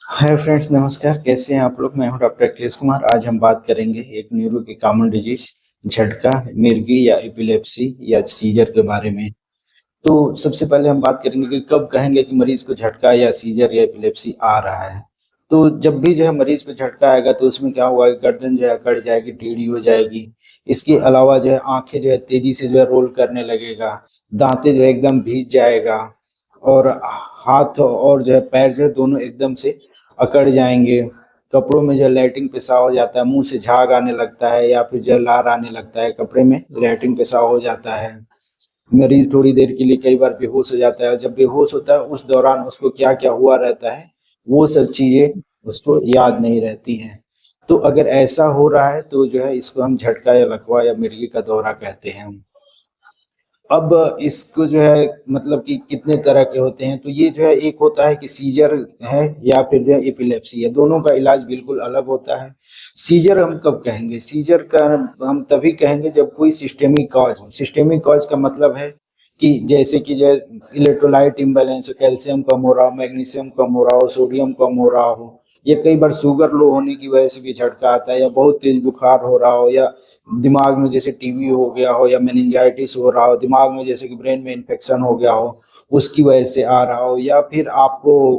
Hi friends, नमस्कार। कैसे हैं आप लोग? मैं हूं डॉक्टर अखिलेश कुमार। आज हम बात करेंगे एक न्यूरो की कॉमन डिजीज, झटका, मिर्गी या एपिलेप्सी या सीजर के बारे में। तो सबसे पहले हम बात करेंगे कि कब कहेंगे कि मरीज को झटका या सीजर या एपिलेप्सी आ रहा है। तो जब भी जो है मरीज को झटका आएगा तो उसमें क्या होगा कि गर्दन जो है अकड़ जाएगी, टेढ़ी हो जाएगी। इसके अलावा जो है आंखें जो है तेजी से जो है रोल करने लगेगा, दांतें जो है एकदम भीग जाएगा और हाथ और जो है पैर जो है दोनों एकदम से अकड़ जाएंगे। कपड़ों में जो है लैट्रिन पेशाब हो जाता है, मुंह से झाग आने लगता है या फिर जो है लार आने लगता है, कपड़े में लैट्रिन पेशाब हो जाता है। मरीज थोड़ी देर के लिए कई बार बेहोश हो जाता है। जब बेहोश होता है उस दौरान उसको क्या क्या हुआ रहता है वो सब चीजें उसको याद नहीं रहती हैं। तो अगर ऐसा हो रहा है तो जो है इसको हम झटका या लकवा या मिर्गी का दौरा कहते हैं। अब इसको जो है मतलब कि कितने तरह के होते हैं, तो ये जो है एक होता है कि सीजर है या फिर जो है एपिलेप्सी है। दोनों का इलाज बिल्कुल अलग होता है। सीजर हम कब कहेंगे? सीजर का हम तभी कहेंगे जब कोई सिस्टेमिक कॉज हो। सिस्टेमिक कॉज का मतलब है कि जैसे कि जो इलेक्ट्रोलाइट इम्बैलेंस हो, कैल्शियम कम हो रहा हो, मैग्नीशियम कम हो रहा हो, सोडियम कम हो रहा हो, या कई बार शुगर लो होने की वजह से भी झटका आता है, या बहुत तेज बुखार हो रहा हो, या दिमाग में जैसे टीबी हो गया हो, या मेनिंजाइटिस हो रहा हो, दिमाग में जैसे कि ब्रेन में इन्फेक्शन हो गया हो उसकी वजह से आ रहा हो, या फिर आपको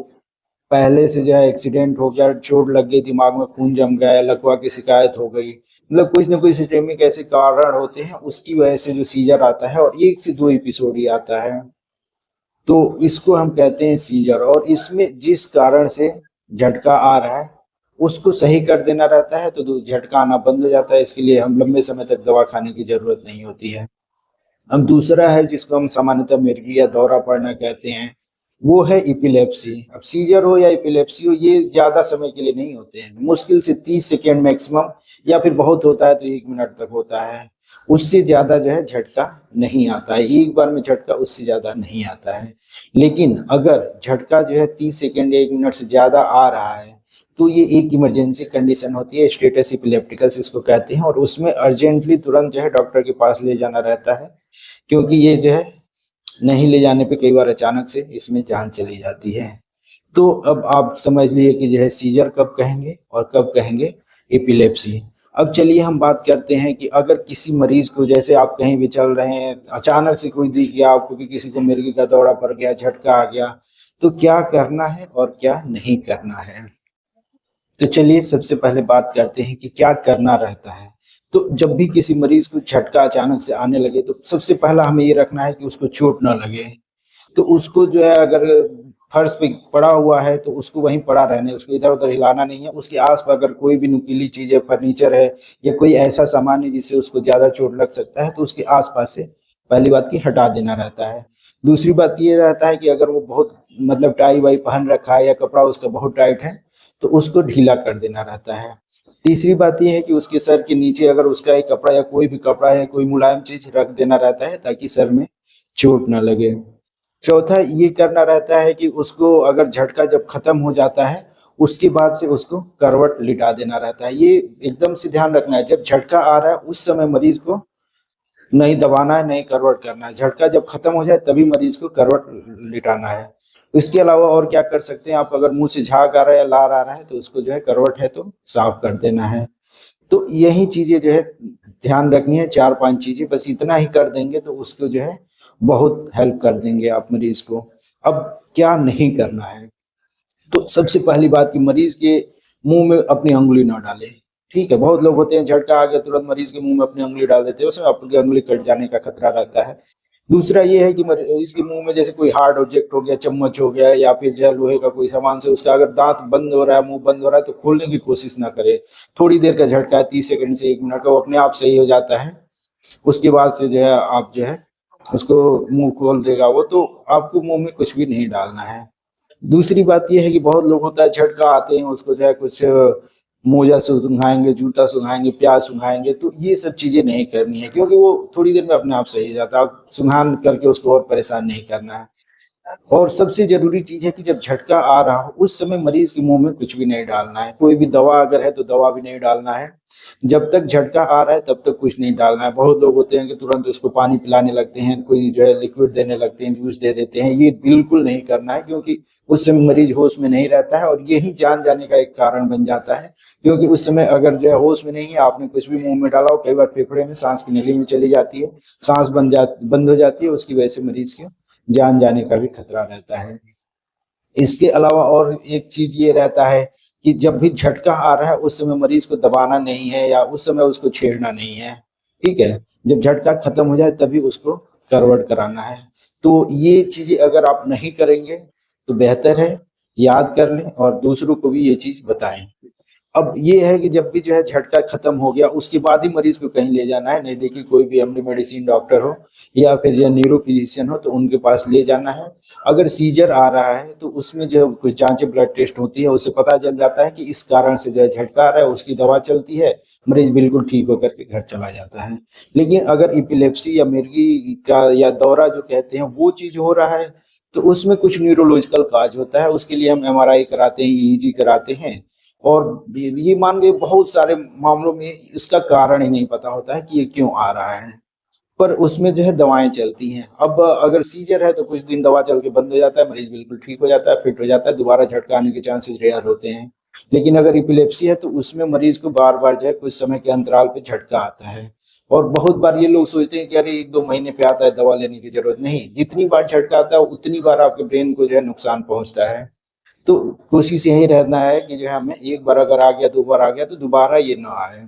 पहले से जो है एक्सीडेंट हो गया, चोट लग गई, दिमाग में खून जम गया, लकवा की शिकायत हो गई। मतलब कुछ ना कुछ सिस्टेमिक ऐसे कारण होते हैं उसकी वजह से जो सीजर आता है, और 1 से 2 एपिसोड ही आता है। तो इसको हम कहते हैं सीजर। और इसमें जिस कारण से झटका आ रहा है उसको सही कर देना रहता है तो झटका आना बंद हो जाता है। इसके लिए हम लंबे समय तक दवा खाने की जरूरत नहीं होती है। अब दूसरा है जिसको हम सामान्यतः मिर्गी या दौरा पड़ना कहते हैं, वो है इपिलेप्सी। अब सीजर हो या इपिलेप्सी हो ये ज्यादा समय के लिए नहीं होते हैं, मुश्किल से 30 सेकेंड मैक्सिमम, या फिर बहुत होता है तो 1 मिनट तक होता है। उससे ज्यादा जो है झटका नहीं आता है, एक बार में झटका उससे ज्यादा नहीं आता है। लेकिन अगर झटका जो है 30 सेकेंड या 1 मिनट से ज्यादा आ रहा है तो ये एक इमरजेंसी कंडीशन होती है, स्टेटस इपिलेप्टिकस इसको कहते हैं, और उसमें अर्जेंटली तुरंत जो है डॉक्टर के पास ले जाना रहता है। क्योंकि ये जो है नहीं ले जाने पे कई बार अचानक से इसमें जान चली जाती है। तो अब आप समझ लिए कि जो है सीजर कब कहेंगे और कब कहेंगे एपिलेप्सी। अब चलिए हम बात करते हैं कि अगर किसी मरीज को, जैसे आप कहीं भी चल रहे हैं, अचानक से कोई दिख गया आपको कि किसी को मिर्गी का दौरा पड़ गया, झटका आ गया, तो क्या करना है और क्या नहीं करना है। तो चलिए सबसे पहले बात करते हैं कि क्या करना रहता है। तो जब भी किसी मरीज को झटका अचानक से आने लगे तो सबसे पहला हमें ये रखना है कि उसको चोट ना लगे। तो उसको जो है अगर फर्श पे पड़ा हुआ है तो उसको वहीं पड़ा रहने, उसको इधर उधर हिलाना नहीं है। उसके आस-पास अगर कोई भी नुकीली चीज है, फर्नीचर है या कोई ऐसा सामान है जिससे उसको ज्यादा चोट लग सकता है, तो उसके आसपास से पहली बात की हटा देना रहता है। दूसरी बात ये रहता है कि अगर वो बहुत मतलब टाई वाई पहन रखा है या कपड़ा उसका बहुत टाइट है तो उसको ढीला कर देना रहता है। तीसरी बात ये है कि उसके सर के नीचे अगर उसका एक कपड़ा या कोई भी कपड़ा है, कोई मुलायम चीज रख देना रहता है ताकि सर में चोट ना लगे। चौथा ये करना रहता है कि उसको अगर झटका जब खत्म हो जाता है उसके बाद से उसको करवट लिटा देना रहता है। ये एकदम से ध्यान रखना है, जब झटका आ रहा है उस समय मरीज को नहीं दबाना है, नहीं करवट करना है। झटका जब खत्म हो जाए तभी मरीज को करवट लिटाना है। इसके अलावा और क्या कर सकते हैं आप? अगर मुंह से झाग आ रहा है या लार आ रहा है तो उसको जो है करवट है तो साफ कर देना है। तो यही चीजें जो है ध्यान रखनी है, 4-5 चीजें, बस इतना ही कर देंगे तो उसको जो है बहुत हेल्प कर देंगे आप मरीज को। अब क्या नहीं करना है, तो सबसे पहली बात कि मरीज के मुंह में अपनी उंगली ना डालें। ठीक है, बहुत लोग होते हैं झटका आ गया तुरंत मरीज के मुंह में अपनी उंगली डाल देते हैं, उसमें आपकी उंगली कट जाने का खतरा रहता है। दूसरा ये है कि मरीज के मुंह में जैसे कोई हार्ड ऑब्जेक्ट हो गया, चम्मच हो गया या फिर जो है लोहे का कोई सामान से उसका अगर दांत बंद हो रहा है, मुंह बंद हो रहा है, तो खोलने की कोशिश ना करें। थोड़ी देर का झटका है, 30 सेकंड से 1 मिनट का, वो अपने आप सही हो जाता है। उसके बाद से जो है आप जो है उसको मुंह खोल देगा वो, तो आपको मुंह में कुछ भी नहीं डालना है। दूसरी बात ये है कि बहुत लोग होता है झटका आते हैं उसको जो है कुछ मोजा सुंघाएंगे, जूता सुंघाएंगे, प्याज सुंघाएंगे, तो ये सब चीजें नहीं करनी है क्योंकि वो थोड़ी देर में अपने आप सही हो जाता है। आप सुंघान करके उसको और परेशान नहीं करना है। और सबसे ज़रूरी चीज़ है कि जब झटका आ रहा हो, उस समय मरीज़ के मुँह में कुछ भी नहीं डालना है। कोई भी दवा अगर है, तो दवा भी नहीं डालना है। जब तक झटका आ रहा है, तब तक कुछ नहीं डालना है। बहुत लोग होते हैं कि तुरंत उसको पानी पिलाने लगते हैं, कोई जो है लिक्विड देने लगते हैं, जूस दे देते हैं। ये बिल्कुल नहीं करना है, क्योंकि उस समय मरीज़ होश में नहीं रहता है और यही जान जाने का एक कारण बन जाता है। क्योंकि उस समय अगर जो है होश में नहीं है, आपने कुछ भी मुँह में डाला हो, कई बार फेफड़े में, साँस की नली में चली जाती है, साँस बंद हो जाती है, उसकी वजह से मरीज़ की जान जाने का भी खतरा रहता है। इसके अलावा और एक चीज़ ये रहता है कि जब भी झटका आ रहा है, उस समय मरीज़ को दबाना नहीं है या उस समय उसको छेड़ना नहीं है, ठीक है? जब झटका खत्म हो जाए, तभी उसको करवट कराना है। तो ये चीज़ें अगर आप नहीं करेंगे, तो बेहतर है, याद कर लें और दूसरों को भी ये चीज़ बताएँ। अब ये है कि जब भी जो है झटका खत्म हो गया, उसके बाद ही मरीज को कहीं ले जाना है। नज़दीकी कोई भी एमडी मेडिसिन डॉक्टर हो या फिर जो न्यूरो फिजिशियन हो, तो उनके पास ले जाना है। अगर सीजर आ रहा है, तो उसमें जो है कुछ जांचें, ब्लड टेस्ट होती है, उससे पता चल जाता है कि इस कारण से जो है झटका आ रहा है, उसकी दवा चलती है, मरीज बिल्कुल ठीक होकर के घर चला जाता है। लेकिन अगर एपिलेप्सी या मिर्गी का या दौरा जो कहते हैं, वो चीज़ हो रहा है, तो उसमें कुछ न्यूरोलॉजिकल काज होता है। उसके लिए हम एमआरआई कराते हैं, ईईजी कराते हैं, और ये मान के बहुत सारे मामलों में इसका कारण ही नहीं पता होता है कि ये क्यों आ रहा है, पर उसमें जो है दवाएं चलती हैं। अब अगर सीजर है, तो कुछ दिन दवा चल के बंद हो जाता है, मरीज बिल्कुल ठीक हो जाता है, फिट हो जाता है, दोबारा झटका आने के चांसेस रेयर होते हैं। लेकिन अगर इपिलेप्सी है, तो उसमें मरीज को बार बार जो है कुछ समय के अंतराल पे झटका आता है। और बहुत बार ये लोग सोचते हैं कि अरे 1-2 महीने पे आता है, दवा लेने की जरूरत नहीं। जितनी बार झटका आता है, उतनी बार आपके ब्रेन को जो है नुकसान पहुंचता है। तो कोशिश यही रहना है कि जो है हमें एक बार अगर आ गया, 2 बार आ गया, तो दोबारा ये ना आए।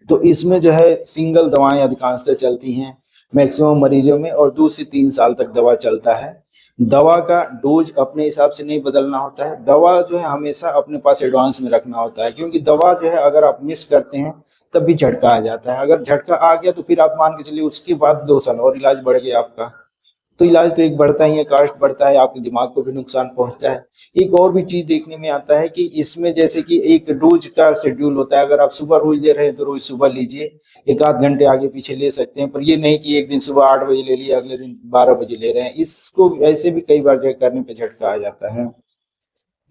तो इसमें जो है सिंगल दवाएँ अधिकांशतः चलती हैं मैक्सिमम मरीजों में, और 2 से 3 साल तक दवा चलता है। दवा का डोज़ अपने हिसाब से नहीं बदलना होता है। दवा जो है हमेशा अपने पास एडवांस में रखना होता है, क्योंकि दवा जो है अगर आप मिस करते हैं, तब भी झटका आ जाता है। अगर झटका आ गया, तो फिर आप मान के चलिए उसके बाद 2 साल और इलाज बढ़ गया आपका। तो इलाज तो एक बढ़ता ही है, कॉस्ट बढ़ता है, आपके दिमाग को भी नुकसान पहुंचता है। एक और भी चीज देखने में आता है कि इसमें जैसे कि एक डोज का शेड्यूल होता है। अगर आप सुबह रोज ले रहे हैं, तो रोज सुबह लीजिए, एक आध घंटे आगे पीछे ले सकते हैं, पर ये नहीं कि एक दिन सुबह 8 बजे ले लिया, अगले दिन 12 बजे ले रहे हैं। इसको ऐसे भी कई बार जो है करने पे झटका आ जाता है।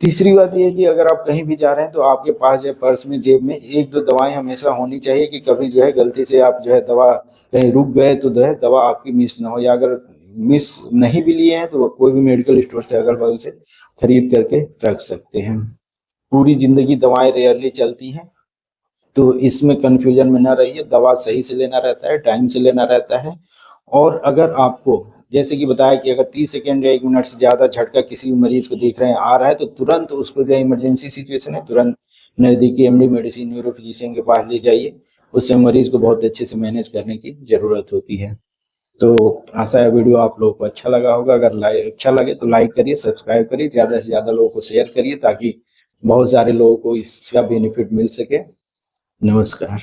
तीसरी बात ये है कि अगर आप कहीं भी जा रहे हैं, तो आपके पास जो है पर्स में, जेब में 1-2 दवाएं हमेशा होनी चाहिए, कि कभी जो है गलती से आप जो है दवा कहीं रुक गए, तो जो है दवा आपकी मिस ना हो। या अगर मिस नहीं भी लिए हैं, तो कोई भी मेडिकल स्टोर से अगल बगल से खरीद करके रख सकते हैं। पूरी जिंदगी दवाएं रेयरली चलती हैं, तो इसमें कंफ्यूजन में ना रहिए। दवा सही से लेना रहता है, टाइम से लेना रहता है। और अगर आपको जैसे कि बताया कि अगर 30 सेकेंड या 1 मिनट से ज़्यादा झटका किसी भी मरीज को देख रहे हैं आ रहा है, तो तुरंत उसको, जो इमरजेंसी सिचुएशन है, तुरंत नज़दीकी एमडी मेडिसिन न्यूरो फिजिशियन के पास ले जाइए। उससे मरीज को बहुत अच्छे से मैनेज करने की ज़रूरत होती है। तो आशा है वीडियो आप लोगों को अच्छा लगा होगा। अगर अच्छा लगे तो लाइक करिए, सब्सक्राइब करिए, ज़्यादा से ज़्यादा लोगों को शेयर करिए, ताकि बहुत सारे लोगों को इसका बेनिफिट मिल सके। नमस्कार।